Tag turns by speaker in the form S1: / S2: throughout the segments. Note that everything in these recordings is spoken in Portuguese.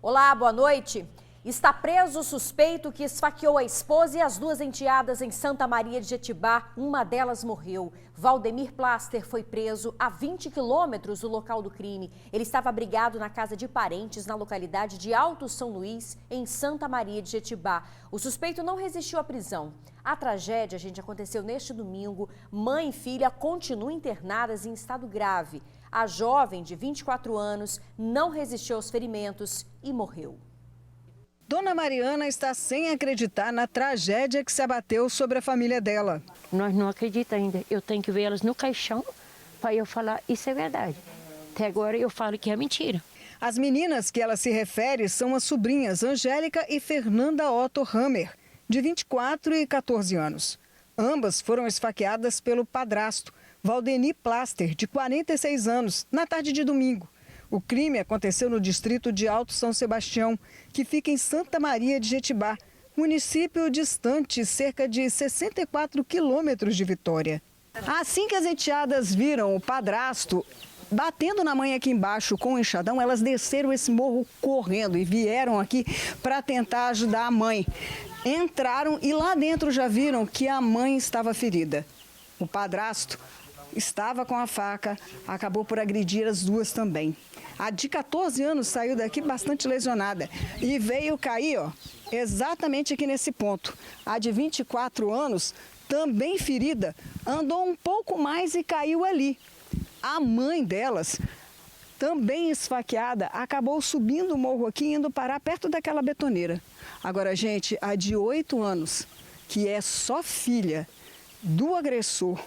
S1: Olá, boa noite. Está preso o suspeito que esfaqueou a esposa e as duas enteadas em Santa Maria de Jetibá. Uma delas morreu. Valdemir Plaster foi preso a 20 quilômetros do local do crime. Ele estava abrigado na casa de parentes na localidade de Alto São Luís, em Santa Maria de Jetibá. O suspeito não resistiu à prisão. A tragédia, gente, aconteceu neste domingo. Mãe e filha continuam internadas em estado grave. A jovem, de 24 anos, não resistiu aos ferimentos e morreu.
S2: Dona Mariana está sem acreditar na tragédia que se abateu sobre a família dela.
S3: Nós não acreditamos ainda. Eu tenho que ver elas no caixão para eu falar isso é verdade. Até agora eu falo que é mentira.
S2: As meninas que ela se refere são as sobrinhas Angélica e Fernanda Otto Hammer, de 24 e 14 anos. Ambas foram esfaqueadas pelo padrasto, Valdemir Plaster, de 46 anos, na tarde de domingo. O crime aconteceu no distrito de Alto São Sebastião, que fica em Santa Maria de Jetibá, município distante cerca de 64 quilômetros de Vitória. Assim que as enteadas viram o padrasto batendo na mãe aqui embaixo com o enxadão, elas desceram esse morro correndo e vieram aqui para tentar ajudar a mãe. Entraram e lá dentro já viram que a mãe estava ferida. O padrasto estava com a faca, acabou por agredir as duas também. A de 14 anos saiu daqui bastante lesionada e veio cair, exatamente aqui nesse ponto. A de 24 anos, também ferida, andou um pouco mais e caiu ali. A mãe delas, também esfaqueada, acabou subindo o morro aqui e indo parar perto daquela betoneira. Agora, gente, a de 8 anos, que é só filha do agressor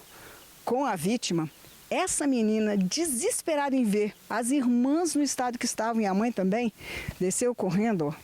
S2: com a vítima, essa menina, desesperada em ver as irmãs no estado que estavam e a mãe também, desceu correndo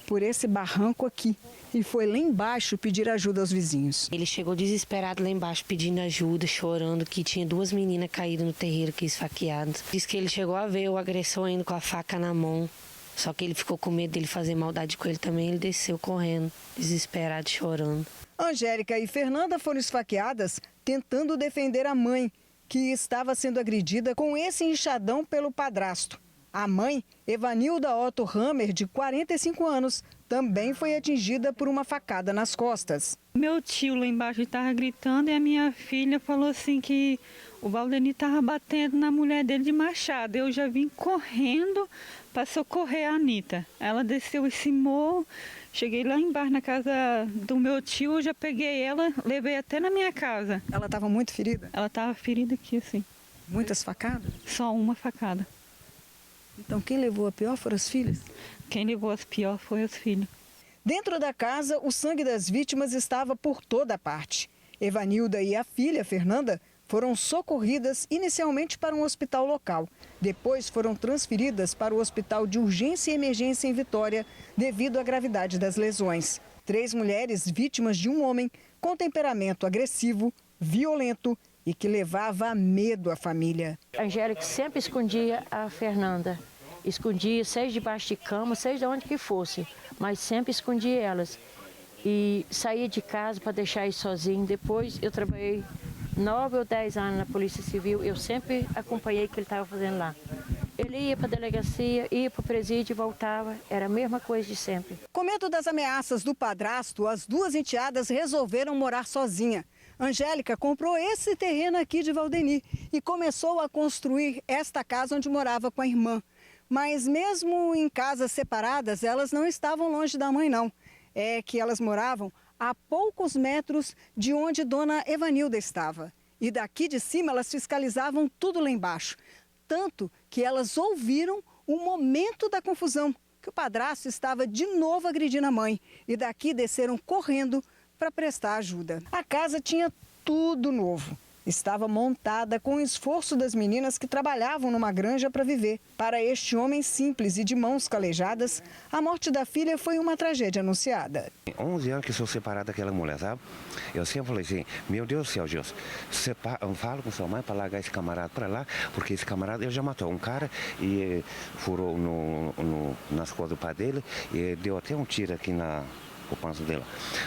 S2: por esse barranco aqui e foi lá embaixo pedir ajuda aos vizinhos.
S4: Ele chegou desesperado lá embaixo pedindo ajuda, chorando, que tinha duas meninas caídas no terreiro aqui esfaqueadas. Diz que ele chegou a ver o agressor indo com a faca na mão, só que ele ficou com medo dele fazer maldade com ele também, ele desceu correndo, desesperado, chorando.
S2: Angélica e Fernanda foram esfaqueadas tentando defender a mãe, que estava sendo agredida com esse enxadão pelo padrasto. A mãe, Evanilda Otto Hammer, de 45 anos, também foi atingida por uma facada nas costas.
S5: Meu tio lá embaixo estava gritando e a minha filha falou assim que o Valdemir estava batendo na mulher dele de machado. Eu já vim correndo para socorrer a Anitta. Ela desceu esse morro, cheguei lá embaixo na casa do meu tio, eu já peguei ela, levei até na minha casa.
S2: Ela estava muito ferida?
S5: Ela estava ferida aqui, assim.
S2: Muitas facadas?
S5: Só uma facada.
S2: Então quem levou a pior foram as filhas?
S5: Quem levou as piores foi os filhos.
S2: Dentro da casa, o sangue das vítimas estava por toda parte. Evanilda e a filha, Fernanda, foram socorridas inicialmente para um hospital local. Depois foram transferidas para o Hospital de Urgência e Emergência em Vitória, devido à gravidade das lesões. 3 mulheres vítimas de um homem com temperamento agressivo, violento e que levava a medo à família.
S3: A Angélica sempre escondia a Fernanda. Escondia, seja debaixo de cama, seja de onde que fosse, mas sempre escondia elas. E saía de casa para deixar ele sozinho. Depois eu trabalhei 9 ou 10 anos na Polícia Civil, eu sempre acompanhei o que ele estava fazendo lá. Ele ia para a delegacia, ia para o presídio e voltava, era a mesma coisa de sempre.
S2: Com medo das ameaças do padrasto, as duas enteadas resolveram morar sozinha. Angélica comprou esse terreno aqui de Valdemir e começou a construir esta casa onde morava com a irmã. Mas mesmo em casas separadas, elas não estavam longe da mãe, não. É que elas moravam a poucos metros de onde Dona Evanilda estava. E daqui de cima elas fiscalizavam tudo lá embaixo. Tanto que elas ouviram o momento da confusão, que o padrasto estava de novo agredindo a mãe. E daqui desceram correndo para prestar ajuda. A casa tinha tudo novo. Estava montada com o esforço das meninas que trabalhavam numa granja para viver. Para este homem simples e de mãos calejadas, a morte da filha foi uma tragédia anunciada.
S6: 11 anos que sou separado daquela mulher, sabe? Eu sempre falei assim, meu Deus do céu, Deus, fala com sua mãe para largar esse camarada para lá, porque esse camarada ele já matou um cara e furou nas costas do pai dele e deu até um tiro aqui o panço dela.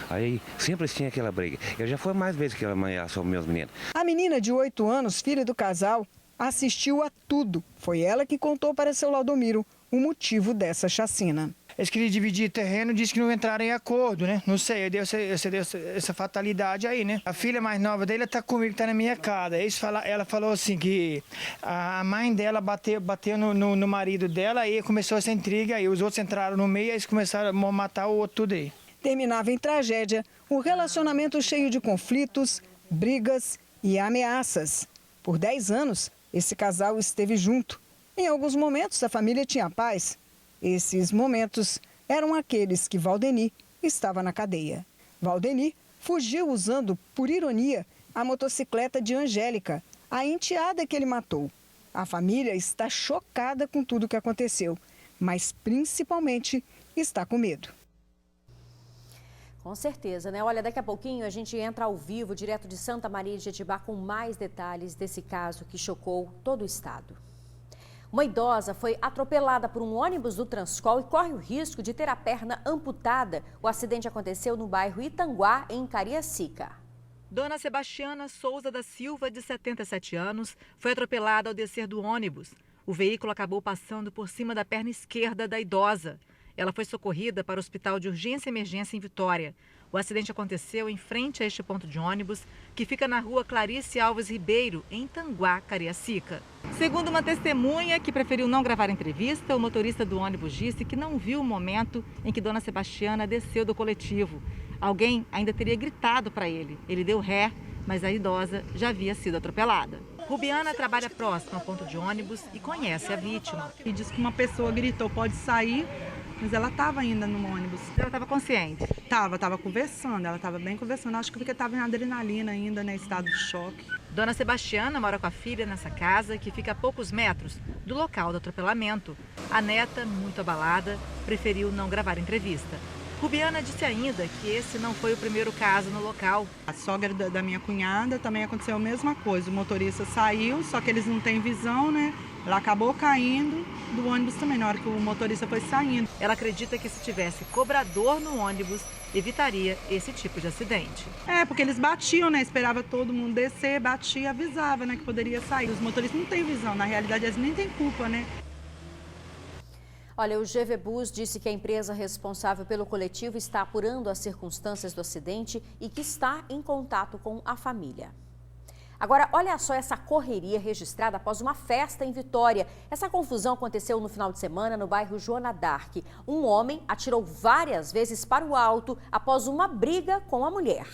S6: Aí sempre tinha aquela briga. Eu já fui mais vezes que ela ameaçou meus meninos.
S2: A menina de 8 anos, filha do casal, assistiu a tudo. Foi ela que contou para seu Laudomiro o motivo dessa chacina.
S7: Eles queriam dividir terreno, disse que não entraram em acordo, né? Não sei, deu essa fatalidade aí, né? A filha mais nova dele está comigo, está na minha casa. Ela falou assim que a mãe dela bateu no marido dela, aí começou essa intriga, aí os outros entraram no meio, aí eles começaram a matar o outro tudo aí.
S2: Terminava em tragédia o relacionamento cheio de conflitos, brigas e ameaças. Por 10 anos, esse casal esteve junto. Em alguns momentos, a família tinha paz. Esses momentos eram aqueles que Valdeni estava na cadeia. Valdeni fugiu usando, por ironia, a motocicleta de Angélica, a enteada que ele matou. A família está chocada com tudo o que aconteceu, mas principalmente está com medo.
S1: Com certeza, né? Olha, daqui a pouquinho a gente entra ao vivo, direto de Santa Maria de Jetibá, com mais detalhes desse caso que chocou todo o estado. Uma idosa foi atropelada por um ônibus do Transcol e corre o risco de ter a perna amputada. O acidente aconteceu no bairro Itanguá, em Cariacica.
S8: Dona Sebastiana Souza da Silva, de 77 anos, foi atropelada ao descer do ônibus. O veículo acabou passando por cima da perna esquerda da idosa. Ela foi socorrida para o Hospital de Urgência e Emergência em Vitória. O acidente aconteceu em frente a este ponto de ônibus, que fica na rua Clarice Alves Ribeiro, em Itanguá, Cariacica. Segundo uma testemunha que preferiu não gravar a entrevista, o motorista do ônibus disse que não viu o momento em que Dona Sebastiana desceu do coletivo. Alguém ainda teria gritado para ele. Ele deu ré, mas a idosa já havia sido atropelada. Rubiana trabalha próximo ao ponto de ônibus e conhece a vítima.
S9: E diz que uma pessoa gritou, pode sair, mas ela estava ainda no ônibus.
S8: Ela estava consciente?
S9: Estava conversando, ela estava bem conversando. Acho que porque estava em adrenalina ainda, né, estado de choque.
S8: Dona Sebastiana mora com a filha nessa casa, que fica a poucos metros do local do atropelamento. A neta, muito abalada, preferiu não gravar a entrevista. Rubiana disse ainda que esse não foi o primeiro caso no local.
S9: A sogra da minha cunhada também aconteceu a mesma coisa. O motorista saiu, só que eles não têm visão, né? Ela acabou caindo do ônibus também, na hora que o motorista foi saindo.
S8: Ela acredita que se tivesse cobrador no ônibus, evitaria esse tipo de acidente.
S9: Porque eles batiam, né? Esperava todo mundo descer, batia, avisava, né, que poderia sair. Os motoristas não têm visão, na realidade eles nem têm culpa, né?
S1: Olha, o GV Bus disse que a empresa responsável pelo coletivo está apurando as circunstâncias do acidente e que está em contato com a família. Agora, olha só essa correria registrada após uma festa em Vitória. Essa confusão aconteceu no final de semana no bairro Joana d'Arc. Um homem atirou várias vezes para o alto após uma briga com a mulher.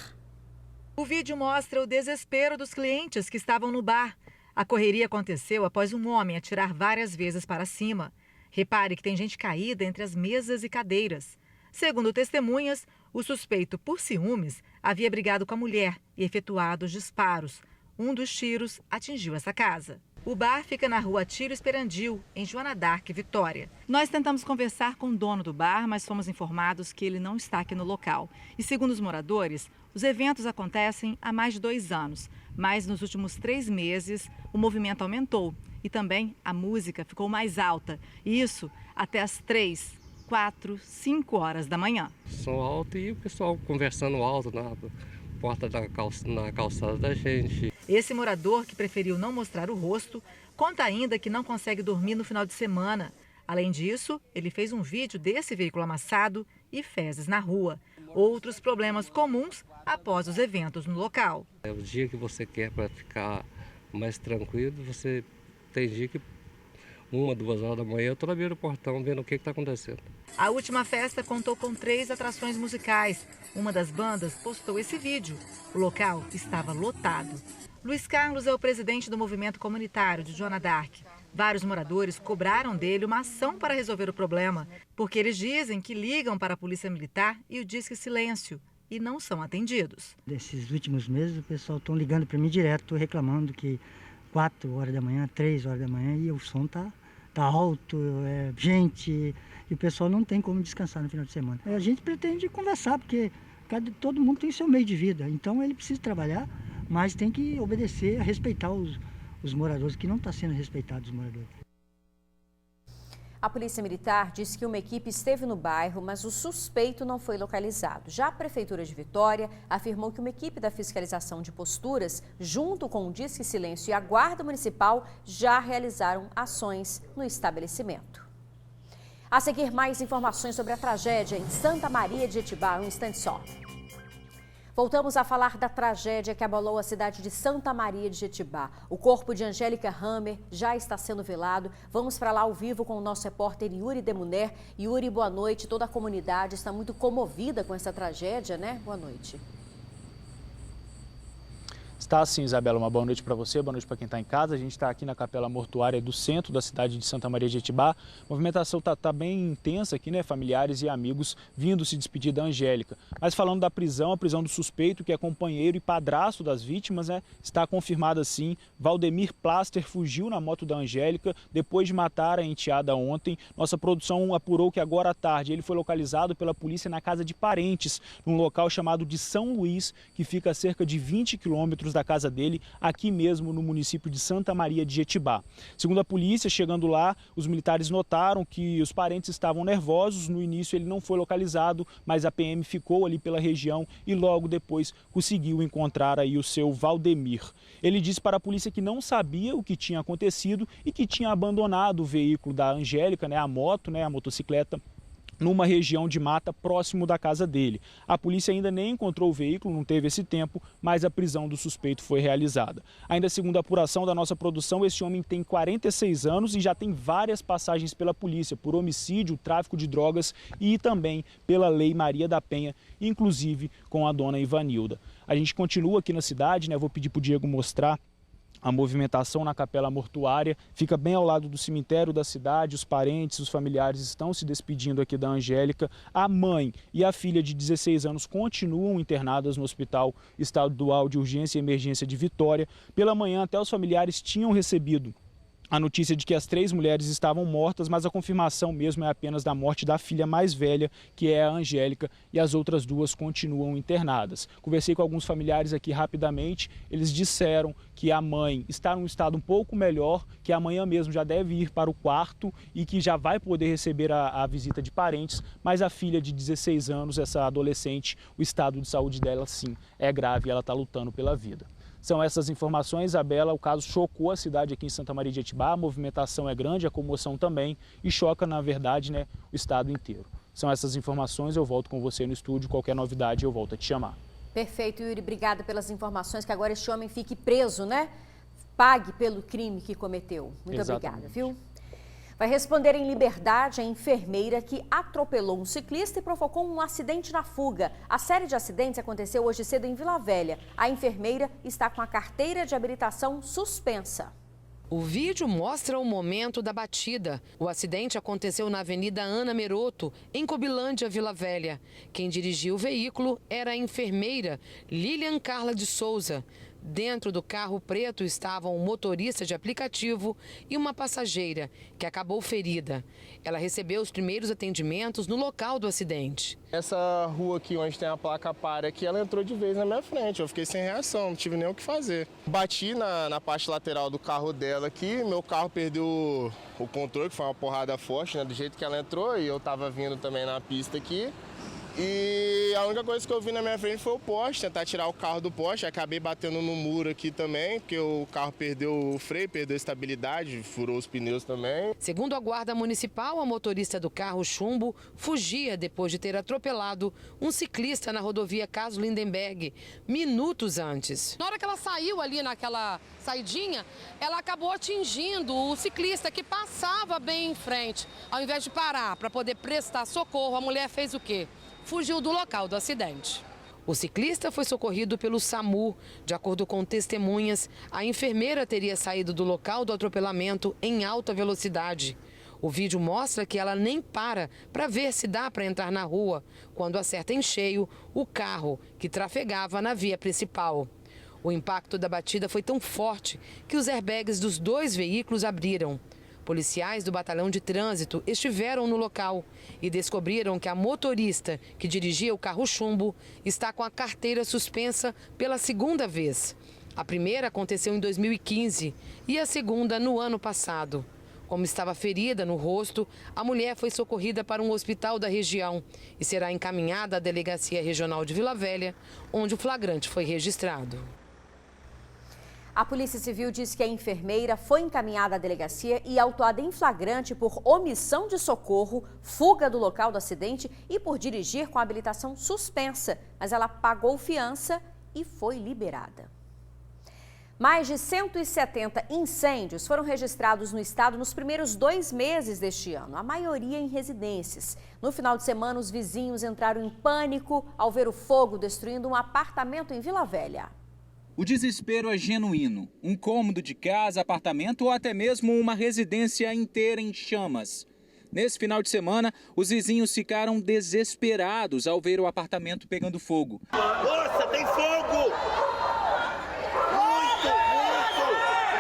S8: O vídeo mostra o desespero dos clientes que estavam no bar. A correria aconteceu após um homem atirar várias vezes para cima. Repare que tem gente caída entre as mesas e cadeiras. Segundo testemunhas, o suspeito, por ciúmes, havia brigado com a mulher e efetuado os disparos. Um dos tiros atingiu essa casa. O bar fica na rua Tiro Esperandil, em Joana d'Arc, Vitória. Nós tentamos conversar com o dono do bar, mas fomos informados que ele não está aqui no local. E segundo os moradores, os eventos acontecem há mais de 2 anos. Mas nos últimos 3 meses, o movimento aumentou. E também a música ficou mais alta. E isso até as 3, 4, 5 horas da manhã.
S10: Som alto e o pessoal conversando alto na porta na calçada da gente.
S8: Esse morador, que preferiu não mostrar o rosto, conta ainda que não consegue dormir no final de semana. Além disso, ele fez um vídeo desse veículo amassado e fezes na rua. Outros problemas comuns após os eventos no local.
S10: É o dia que você quer para ficar mais tranquilo, você tem dia que 1, 2 horas da manhã eu estou na beira do portão vendo o que está acontecendo.
S8: A última festa contou com 3 atrações musicais. Uma das bandas postou esse vídeo. O local estava lotado. Luiz Carlos é o presidente do movimento comunitário de Joana d'Arc. Vários moradores cobraram dele uma ação para resolver o problema, porque eles dizem que ligam para a Polícia Militar e o Disque Silêncio e não são atendidos.
S11: Nesses últimos meses o pessoal está ligando para mim direto, reclamando que 4 horas da manhã, 3 horas da manhã e o som tá alto, gente, e o pessoal não tem como descansar no final de semana. A gente pretende conversar, porque todo mundo tem seu meio de vida, então ele precisa trabalhar, mas tem que obedecer, respeitar os moradores, que não está sendo respeitado os moradores.
S1: A Polícia Militar disse que uma equipe esteve no bairro, mas o suspeito não foi localizado. Já a Prefeitura de Vitória afirmou que uma equipe da fiscalização de posturas, junto com o Disque Silêncio e a Guarda Municipal, já realizaram ações no estabelecimento. A seguir, mais informações sobre a tragédia em Santa Maria de Jetibá, um instante só. Voltamos a falar da tragédia que abalou a cidade de Santa Maria de Jetibá. O corpo de Angélica Hammer já está sendo velado. Vamos para lá ao vivo com o nosso repórter Yuri Demuner. Yuri, boa noite. Toda a comunidade está muito comovida com essa tragédia, né? Boa noite.
S12: Está sim, Isabela. Uma boa noite para você, boa noite para quem está em casa. A gente está aqui na capela mortuária do centro da cidade de Santa Maria de Jetibá. A movimentação está bem intensa aqui, né? Familiares e amigos vindo se despedir da Angélica. Mas falando da prisão, a prisão do suspeito, que é companheiro e padrasto das vítimas, né? Está confirmada sim. Valdemir Plaster fugiu na moto da Angélica depois de matar a enteada ontem. Nossa produção apurou que agora à tarde ele foi localizado pela polícia na casa de parentes, num local chamado de São Luís, que fica a cerca de 20 quilômetros da casa dele, aqui mesmo no município de Santa Maria de Jetibá. Segundo a polícia, chegando lá, os militares notaram que os parentes estavam nervosos. No início ele não foi localizado, mas a PM ficou ali pela região e logo depois conseguiu encontrar aí o seu Valdemir. Ele disse para a polícia que não sabia o que tinha acontecido e que tinha abandonado o veículo da Angélica, né, a moto, né, a motocicleta, numa região de mata próximo da casa dele. A polícia ainda nem encontrou o veículo, não teve esse tempo, mas a prisão do suspeito foi realizada. Ainda segundo a apuração da nossa produção, esse homem tem 46 anos e já tem várias passagens pela polícia, por homicídio, tráfico de drogas e também pela Lei Maria da Penha, inclusive com a dona Ivanilda. A gente continua aqui na cidade, né? Vou pedir para o Diego mostrar a movimentação na capela mortuária. Fica bem ao lado do cemitério da cidade. Os parentes, os familiares estão se despedindo aqui da Angélica. A mãe e a filha de 16 anos continuam internadas no Hospital Estadual de Urgência e Emergência de Vitória. Pela manhã, até os familiares tinham recebido a notícia de que as 3 mulheres estavam mortas, mas a confirmação mesmo é apenas da morte da filha mais velha, que é a Angélica, e as outras 2 continuam internadas. Conversei com alguns familiares aqui rapidamente, eles disseram que a mãe está num estado um pouco melhor, que amanhã mesmo já deve ir para o quarto e que já vai poder receber a visita de parentes, mas a filha de 16 anos, essa adolescente, o estado de saúde dela sim é grave e ela está lutando pela vida. São essas informações, Isabela. O caso chocou a cidade aqui em Santa Maria de Jetibá, a movimentação é grande, a comoção também, e choca, na verdade, né, o estado inteiro. São essas informações, eu volto com você no estúdio, qualquer novidade eu volto a te chamar.
S1: Perfeito, Yuri, obrigada pelas informações, que agora este homem fique preso, né? Pague pelo crime que cometeu. Muito obrigada, viu? Vai responder em liberdade a enfermeira que atropelou um ciclista e provocou um acidente na fuga. A série de acidentes aconteceu hoje cedo em Vila Velha. A enfermeira está com a carteira de habilitação suspensa.
S13: O vídeo mostra o momento da batida. O acidente aconteceu na Avenida Ana Meroto, em Cobilândia, Vila Velha. Quem dirigia o veículo era a enfermeira Lilian Carla de Souza. Dentro do carro preto estavam um motorista de aplicativo e uma passageira, que acabou ferida. Ela recebeu os primeiros atendimentos no local do acidente.
S14: Essa rua aqui, onde tem a placa pare aqui, ela entrou de vez na minha frente. Eu fiquei sem reação, não tive nem o que fazer. Bati na parte lateral do carro dela aqui, meu carro perdeu o controle, que foi uma porrada forte, né, do jeito que ela entrou, e eu estava vindo também na pista aqui. E a única coisa que eu vi na minha frente foi o poste, tentar tirar o carro do poste. Acabei batendo no muro aqui também, porque o carro perdeu o freio, perdeu a estabilidade, furou os pneus também.
S13: Segundo a guarda municipal, a motorista do carro chumbo fugia depois de ter atropelado um ciclista na rodovia Caso Lindenberg, minutos antes.
S15: Na hora que ela saiu ali naquela saidinha, ela acabou atingindo o ciclista que passava bem em frente. Ao invés de parar para poder prestar socorro, a mulher fez o quê? Fugiu do local do acidente.
S13: O ciclista foi socorrido pelo SAMU. De acordo com testemunhas, a enfermeira teria saído do local do atropelamento em alta velocidade. O vídeo mostra que ela nem para ver se dá para entrar na rua, quando acerta em cheio o carro que trafegava na via principal. O impacto da batida foi tão forte que os airbags dos 2 veículos abriram. Policiais do Batalhão de Trânsito estiveram no local e descobriram que a motorista que dirigia o carro chumbo está com a carteira suspensa pela 2ª vez. A primeira aconteceu em 2015 e a segunda no ano passado. Como estava ferida no rosto, a mulher foi socorrida para um hospital da região e será encaminhada à Delegacia Regional de Vila Velha, onde o flagrante foi registrado.
S1: A Polícia Civil diz que a enfermeira foi encaminhada à delegacia e autuada em flagrante por omissão de socorro, fuga do local do acidente e por dirigir com a habilitação suspensa. Mas ela pagou fiança e foi liberada. Mais de 170 incêndios foram registrados no estado nos primeiros 2 meses deste ano, a maioria em residências. No final de semana, os vizinhos entraram em pânico ao ver o fogo destruindo um apartamento em Vila Velha.
S16: O desespero é genuíno. Um cômodo de casa, apartamento ou até mesmo uma residência inteira em chamas. Nesse final de semana, os vizinhos ficaram desesperados ao ver o apartamento pegando fogo.
S17: Nossa, tem fogo!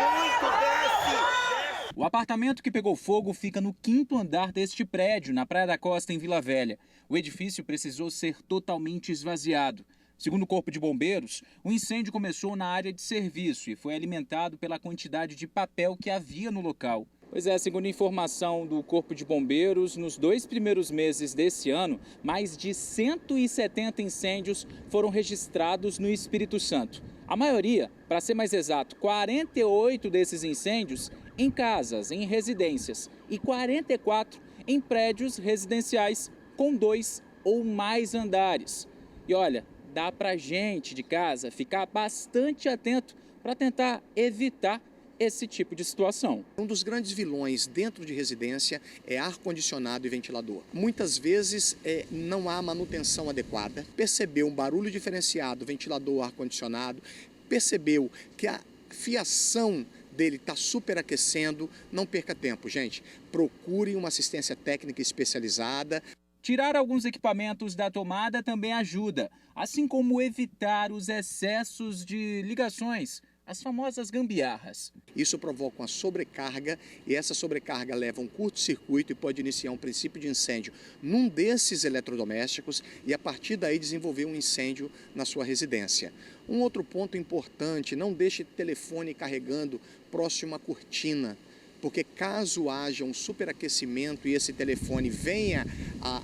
S17: Muito, desce!
S16: O apartamento que pegou fogo fica no 5º andar deste prédio, na Praia da Costa, em Vila Velha. O edifício precisou ser totalmente esvaziado. Segundo o Corpo de Bombeiros, o incêndio começou na área de serviço e foi alimentado pela quantidade de papel que havia no local. Pois é, segundo informação do Corpo de Bombeiros, nos 2 primeiros meses desse ano, mais de 170 incêndios foram registrados no Espírito Santo. A maioria, para ser mais exato, 48 desses incêndios em casas, em residências e 44 em prédios residenciais com 2 ou mais andares. E olha, dá pra gente de casa ficar bastante atento para tentar evitar esse tipo de situação.
S18: Um dos grandes vilões dentro de residência é ar-condicionado e ventilador. Muitas vezes não há manutenção adequada. Percebeu um barulho diferenciado, ventilador, ar-condicionado, percebeu que a fiação dele está superaquecendo, não perca tempo, gente. Procure uma assistência técnica especializada.
S16: Tirar alguns equipamentos da tomada também ajuda, assim como evitar os excessos de ligações, as famosas gambiarras.
S18: Isso provoca uma sobrecarga e essa sobrecarga leva a um curto-circuito e pode iniciar um princípio de incêndio num desses eletrodomésticos e a partir daí desenvolver um incêndio na sua residência. Um outro ponto importante, não deixe o telefone carregando próximo à cortina, porque caso haja um superaquecimento e esse telefone venha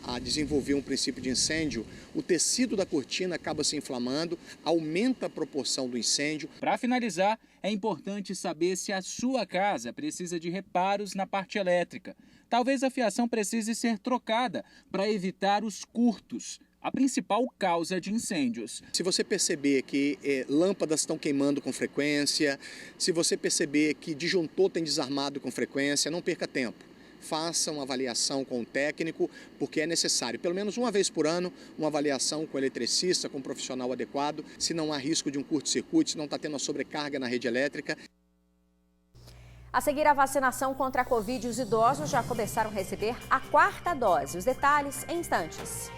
S18: a desenvolver um princípio de incêndio, o tecido da cortina acaba se inflamando, aumenta a proporção do incêndio.
S16: Para finalizar, é importante saber se a sua casa precisa de reparos na parte elétrica. Talvez a fiação precise ser trocada para evitar os curtos, a principal causa de incêndios.
S18: Se você perceber que lâmpadas estão queimando com frequência, se você perceber que disjuntor tem desarmado com frequência, não perca tempo. Faça uma avaliação com o técnico, porque é necessário, pelo menos uma vez por ano, uma avaliação com o eletricista, com um profissional adequado, se não há risco de um curto-circuito, se não está tendo uma sobrecarga na rede elétrica.
S1: A seguir, a vacinação contra a Covid, os idosos já começaram a receber a 4ª dose. Os detalhes em instantes.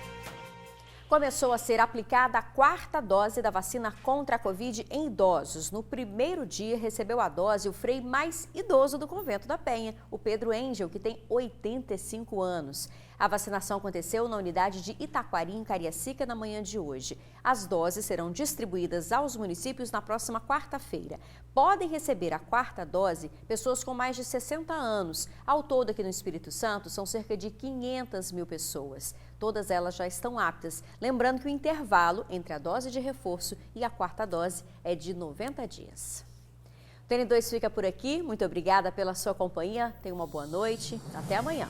S1: Começou a ser aplicada a 4ª dose da vacina contra a Covid em idosos. No primeiro dia, recebeu a dose o frei mais idoso do Convento da Penha, o Pedro Engel, que tem 85 anos. A vacinação aconteceu na unidade de Itaquari, em Cariacica, na manhã de hoje. As doses serão distribuídas aos municípios na próxima quarta-feira. Podem receber a 4ª dose pessoas com mais de 60 anos. Ao todo, aqui no Espírito Santo, são cerca de 500 mil pessoas. Todas elas já estão aptas. Lembrando que o intervalo entre a dose de reforço e a 4ª dose é de 90 dias. O TN2 fica por aqui. Muito obrigada pela sua companhia. Tenha uma boa noite. Até amanhã.